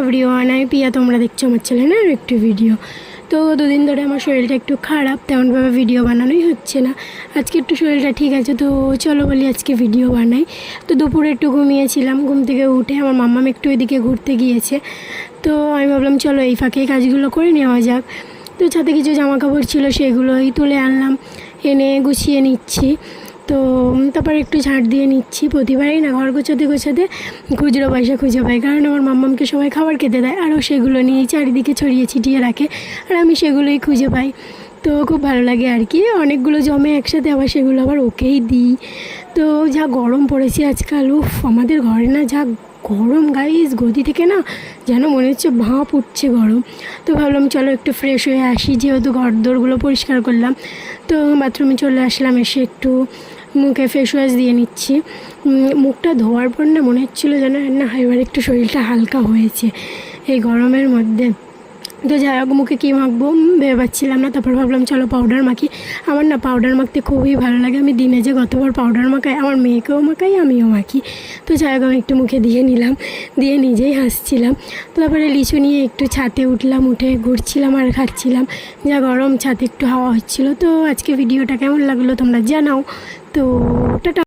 Everyone, আমি পিয়া, তোমরা দেখছো আমার চ্যানেলের একটি ভিডিও। তো দুদিন ধরে আমার শরীরটা একটু খারাপ, তেমনভাবে ভিডিও বানানোই হচ্ছে না। আজকে একটু শরীরটা ঠিক আছে, তো চলো বলি আজকে ভিডিও বানাই। তো দুপুরে একটু ঘুমিয়েছিলাম, ঘুম থেকে উঠে আমার মাম্মাম একটু ওইদিকে ঘুরতে গিয়েছে। তো আমি ভাবলাম চলো এই ফাঁকে কাজগুলো করে নেওয়া যাক। তো ছাদে কিছু জামা কাপড় ছিল, সেগুলোই তুলে আনলাম, এনে গুছিয়ে নিচ্ছি। তো তারপর একটু ঝাঁট দিয়ে নিচ্ছি। প্রতিবারই না ঘর গোছাতে গোছাতে খুচরো পয়সা খুঁজে পাই, কারণ আমার মাম্মামকে সবাই খাবার খেতে দেয়, আরও সেগুলো নিয়েই চারিদিকে ছড়িয়ে ছিটিয়ে রাখে, আর আমি সেগুলোই খুঁজে পাই। তো খুব ভালো লাগে আর কি, অনেকগুলো জমে একসাথে, আবার সেগুলো আবার ওকেই দিই। তো যা গরম পড়েছে আজকাল, উফ, আমাদের ঘরে না যা গরম গাইস, গদি থেকে না যেন মনে হচ্ছে ভাঁপ উঠছে গরম। তো ভাবলাম চলো একটু ফ্রেশ হয়ে আসি, যেহেতু ঘর দোরগুলো পরিষ্কার করলাম। তো বাথরুমে চলে আসলাম, এসে একটু মুখে ফেস ওয়াশ দিয়ে নিচ্ছি। মুখটা ধোয়ার পর না মনে হচ্ছিলো যেন না এবার একটু শরীরটা হালকা হয়েছে এই গরমের মধ্যে। তো যাই হোক, মুখে কী মাখবো ভেবে পাচ্ছিলাম না। তারপর ভাবলাম চলো পাউডার মাখি। আমার না পাউডার মাখতে খুবই ভালো লাগে, আমি দিনে যে কতবার পাউডার মাখাই, আমার মেয়েকেও মাখাই, আমিও মাখি। তো যাই হোক, আমি একটু মুখে দিয়ে নিলাম, দিয়ে নিজেই হাসছিলাম। তারপরে লিচু নিয়ে একটু ছাদে উঠলাম, উঠে ঘুরছিলাম আর খাচ্ছিলাম। যা গরম, ছাদে একটু হাওয়া হচ্ছিলো। তো আজকে ভিডিওটা কেমন লাগলো তোমরা জানাও। তো টাটা।